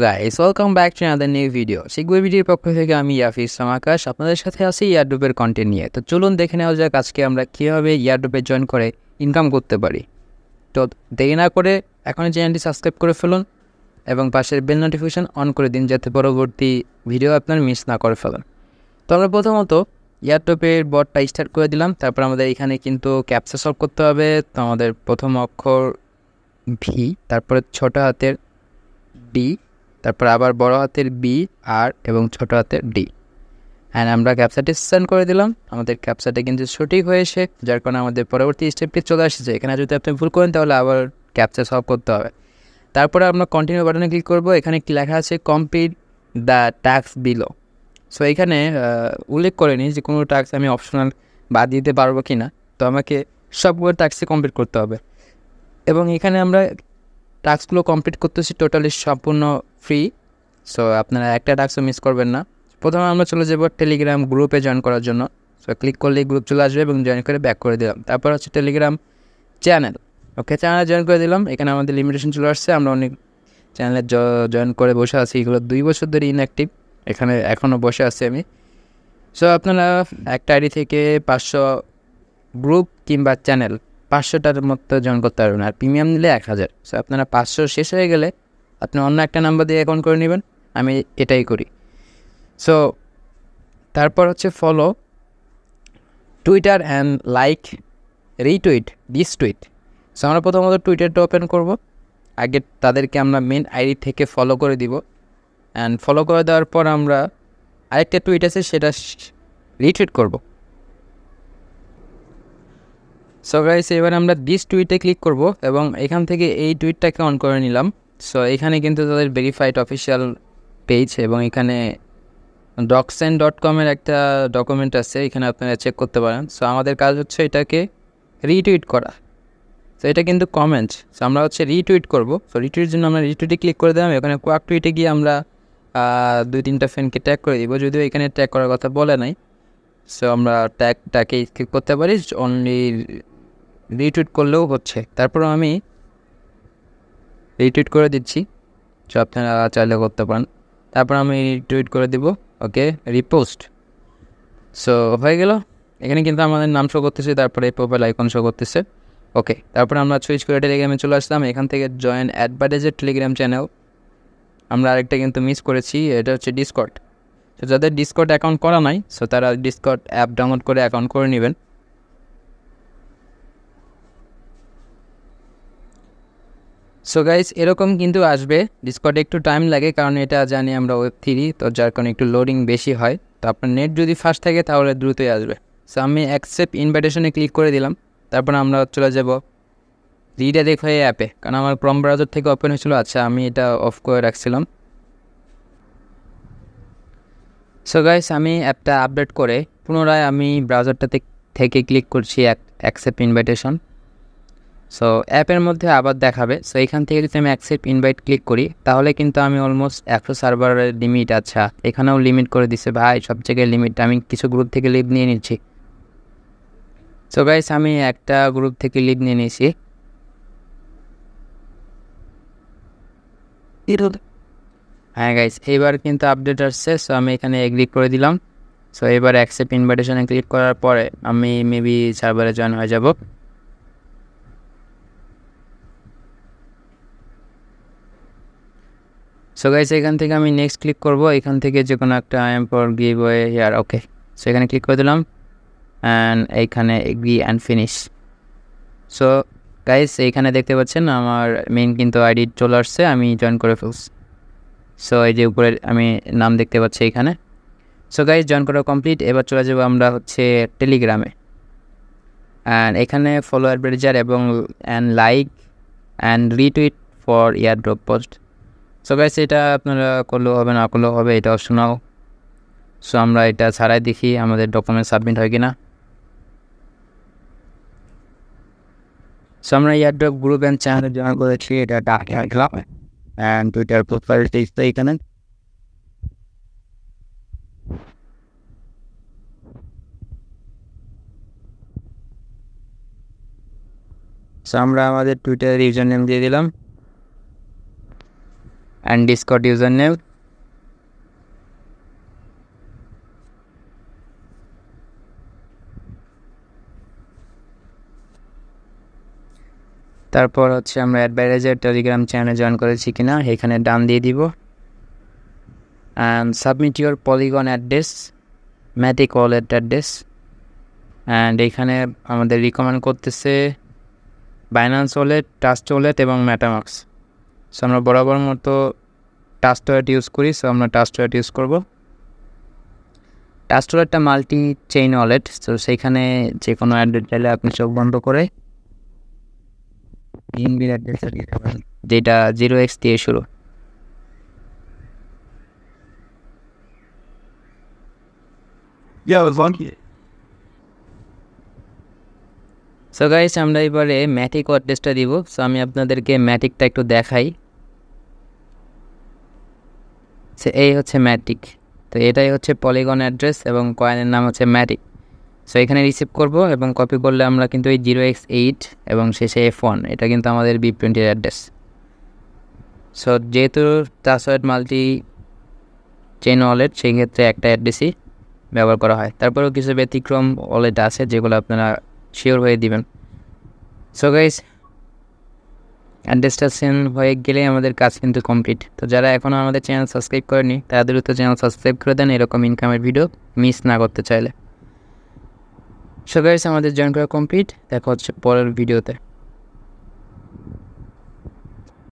Guys welcome back to another new video. শিখবো ভিডিওর পক্ষ থেকে আমি ইয়াফিস আকাশ আপনাদের সাথে আছি ইয়ারড্রপের কন্টেন্ট নিয়ে। তো চলুন দেখে নেওয়া যাক আজকে আমরা কীভাবে ইয়ারড্রপে জয়েন করে ইনকাম করতে পারি। তো দেরি না করে এখনই চ্যানেলটি সাবস্ক্রাইব করে ফেলুন এবং পাশের বেল নোটিফিকেশন অন করে দিন যাতে পরবর্তী ভিডিও আপনার মিস না করে ফেলেন। তো আমরা প্রথমত ইয়ারড্রপের বটটা স্টার্ট করে দিলাম। তারপর আমাদের এখানে কিন্তু ক্যাপচা সলভ করতে হবে। তো আমাদের প্রথম অক্ষর ভি, তারপরে ছোট হাতের ডি, তারপর আবার বড় হাতের বি আর এবং ছোট হাতের ডি। অ্যান্ড আমরা ক্যাপচাটি সেন্ড করে দিলাম। আমাদের ক্যাপচাটা কিন্তু সঠিক হয়েছে, যার কারণে আমাদের পরবর্তী স্টেপটি চলে আসছে। এখানে যদি আপনি ভুল করেন তাহলে আবার ক্যাপচা সলভ করতে হবে। তারপরে আমরা কন্টিনিউ বাটনে ক্লিক করব। এখানে একটি লেখা আছে complete the task below. So এখানে উল্লেখ করেনি যে কোনো টাস্ক আমি অপশনাল বাদ দিতে পারবো কি না। তো আমাকে সবগুলো টাস্কই কমপ্লিট করতে হবে এবং এখানে আমরা টাস্কগুলো কমপ্লিট করতেছি টোটালি সম্পূর্ণ ফ্রি। সো আপনারা একটা টাস্কও মিস করবেন না। প্রথমে আমরা চলে যাব টেলিগ্রাম গ্রুপে জয়েন করার জন্য। সো ক্লিক করলেই গ্রুপ চলে আসবে এবং জয়েন করে ব্যাক করে দিলাম। তারপর হচ্ছে টেলিগ্রাম চ্যানেল। ওকে, চ্যানেলে জয়েন করে দিলাম। এখানে আমাদের লিমিটেশন চলে আসছে। আমরা অনেক চ্যানেলে জয়েন করে বসে আছি, এগুলো 2 বছর ধরে ইনঅ্যাক্টিভ। এখানে এখনও বসে আছি আমি। সো আপনারা একটা আইডি থেকে 500 গ্রুপ কিংবা চ্যানেল 500টার মতো জয়েন করতে পারবেন, আর প্রিমিয়াম নিলে 1000। সো আপনারা 500 শেষ হয়ে গেলে আপনি অন্য একটা নাম্বার দিয়ে অ্যাকাউন্ট করে নেবেন। আমি এটাই করি। সো তারপর হচ্ছে follow, Twitter and like, retweet, distweet. So আমরা প্রথমত টুইটারটা ওপেন করব। আগে তাদেরকে আমরা মেন আইডি থেকে ফলো করে দিব। অ্যান্ড ফলো করে দেওয়ার পর আমরা আরেকটা টুইট আছে সেটা রিটুইট করব। সো গাইস এবার আমরা দিস টুইটে ক্লিক করব এবং এখান থেকে এই টুইটটাকে অন করে নিলাম। সো এখানে কিন্তু তাদের ভেরিফাইড অফিসিয়াল পেজ এবং এখানে docsend.com-এর একটা ডকুমেন্ট আছে, এখানে আপনারা চেক করতে পারেন। সো আমাদের কাজ হচ্ছে এটাকে রিটুইট করা। সো এটা কিন্তু কমেন্ট, সো আমরা হচ্ছে রিটুইট করব। সো রিটুইটের জন্য আমরা রিটুইটে ক্লিক করে দিলাম। এখানে কোয়াক টুইটে গিয়ে আমরা 2-3টা ফ্রেন্ডকে ট্যাগ করে দিব, যদিও এখানে ট্যাগ করার কথা বলে নাই। সো আমরা ট্যাগটাকে স্কিপ করতে পারি, অনলি রিটুইট করলেও হচ্ছে। তারপর আমি রিটুইট করে দিচ্ছি, সো আপনারা চাইলে করতে পারেন। তারপর আমি রিটুইট করে দিব। ওকে, রিপোস্ট। সো হয়ে গেল। এখানে কিন্তু আমাদের নাম শো করতেছে, তারপরে প্রোফাইল আইকন শো করতেছে। ওকে, তারপরে আমরা সুইচ করে টেলিগ্রামে চলে আসলাম। এখান থেকে জয়েন অ্যাডভার্টাইজের টেলিগ্রাম চ্যানেল। আমরা আরেকটা কিন্তু মিস করেছি, এটা হচ্ছে ডিসকর্ড। সো যাদের ডিসকর্ড অ্যাকাউন্ট করা নাই, সো তারা ডিসকর্ড অ্যাপ ডাউনলোড করে অ্যাকাউন্ট করে নেবেন। সো গাইস এরকম কিন্তু আসবে। ডিসকর্ডে একটু টাইম লাগে, কারণ এটা জানি আমরা Web3, তো যার কারণে একটু লোডিং বেশি হয়। তো আপনার নেট যদি ফাস্ট থাকে তাহলে দ্রুতই আসবে। সো আমি অ্যাকসেপ্ট ইনভাইটেশনে ক্লিক করে দিলাম। তারপর আমরা চলে যাব রিডাইরেক্ট হয়ে অ্যাপে, কারণ আমার ক্রোম ব্রাউজার থেকে ওপেন হয়েছিল। আচ্ছা, আমি এটা অফ করে রাখছিলাম। সো গাইস আমি অ্যাপটা আপডেট করে পুনরায় আমি ব্রাউজারটাতে থেকে ক্লিক করছি অ্যাকসেপ্ট ইনভাইটেশন। সো অ্যাপের মধ্যে আবার দেখাবে। সো এখান থেকে যদি আমি অ্যাকসেপ্ট ইনভাইট ক্লিক করি তাহলে কিন্তু আমি অলমোস্ট 100 সার্ভারের লিমিট। আচ্ছা, এখানেও লিমিট করে দিছে ভাই, সব জায়গায় লিমিট। আমি কিছু গ্রুপ থেকে লিভ নিয়ে নিচ্ছি। সো গাইস আমি একটা গ্রুপ থেকে লিভ নিয়ে নিয়েছি। হ্যাঁ গাইস, এইবার কিন্তু আপডেট আসছে। সো আমি এখানে এগ্রি করে দিলাম। সো এবার অ্যাকসেপ্ট ইনভাইটেশনে ক্লিক করার পরে আমি মেবি সার্ভারে জয়েন হয়ে যাব। সো গাইস এখান থেকে আমি নেক্সট ক্লিক করব। এখান থেকে যে কোনো একটা I am for give way here. Okay, so এখানে ক্লিক করে দিলাম অ্যান্ড এইখানে agri and finish. So guys এইখানে দেখতে পাচ্ছেন আমার মেইন কিন্তু আইডি চলে আসছে, আমি জয়েন করে ফেলছি। সো এই যে উপরে আমি নাম দেখতে পাচ্ছি এখানে। সো গাইস জয়েন করা কমপ্লিট। এবার চলে যাবো আমরা হচ্ছে টেলিগ্রামে। অ্যান্ড এখানে ফলো অ্যাডভার্টাইজার এবং like and retweet for airdrop post. So guys এটা আপনারা করলেও হবে, না করলেও হবে, এটা অপশনাল। সো আমরা এটা ছাড়াই দেখি আমাদের ডকুমেন্ট সাবমিট হয় কিনা। সো আমরা ইয়ারড্রপ গ্রুপ অ্যান্ড চ্যানেলে জয়েন করেছি, এটা ডাকলাম অ্যান্ড টুইটার প্রোফাইল টেক্সট এখানে। সো আমরা আমাদের টুইটারের ইউজার নেম দিয়ে দিলাম অ্যান্ড ডিসকর্ড ইউজার নেম। তারপর হচ্ছে আমরা অ্যাডভার্টাইজার টেলিগ্রাম চ্যানেলে জয়েন করেছি কিনা এখানে ডান দিয়ে দিব। And submit your Polygon address, Matic wallet address. And এখানে আমাদের রিকমেন্ড করতেছে বাইন্যান্স ওয়ালেট, ট্রাস্ট ওয়ালেট এবং মেটামাস্ক। সো আমরা বরাবর মতো ট্রাস্ট ওয়ালেট ইউজ করি, সো আমরা ট্রাস্ট ওয়ালেট ইউজ করব। ট্রাস্ট ওয়ালেটটা মাল্টি চেইন ওয়ালেট, সো সেইখানে যে কোনো অ্যাড্রেস চাইলে আপনি চোখ বন্ধ করে ইনবিল অ্যাড্রেসটা দিতে পারেন, যেটা 0x দিয়ে শুরু। সো গাইস আমরা এবারে ম্যাটিক অ্যাড্রেসটা দিব। সো আমি আপনাদেরকে ম্যাটিকটা একটু দেখাই। সো এই হচ্ছে ম্যাটিক, তো এটাই হচ্ছে পলিগন অ্যাড্রেস এবং কয়েনের নাম হচ্ছে ম্যাটিক। সো এখানে রিসিভ করব এবং কপি করলে আমরা কিন্তু এই 0x8 এবং শেষে F1, এটা কিন্তু আমাদের BIP20 অ্যাড্রেস। সো যেহেতু ট্রাস্ট মাল্টি চেইন ওয়ালেট, সেই ক্ষেত্রে একটা অ্যাড্রেসই ব্যবহার করা হয়। তারপরেও কিছু ব্যতিক্রম ওয়ালেট আছে যেগুলো আপনারা শিওর হয়ে দিবেন। সো গাইস অ্যাড্রেসটা সেন্ড হয়ে গেলে আমাদের কাজ কিন্তু কমপ্লিট। তো যারা এখনও আমাদের চ্যানেল সাবস্ক্রাইব করেনি তারা দ্রুত চ্যানেল সাবস্ক্রাইব করে দেন এরকম ইনকামের ভিডিও মিস না করতে চাইলে। সো গাইস আমাদের জয়েন করা কমপ্লিট, দেখা হচ্ছে পরের ভিডিওতে।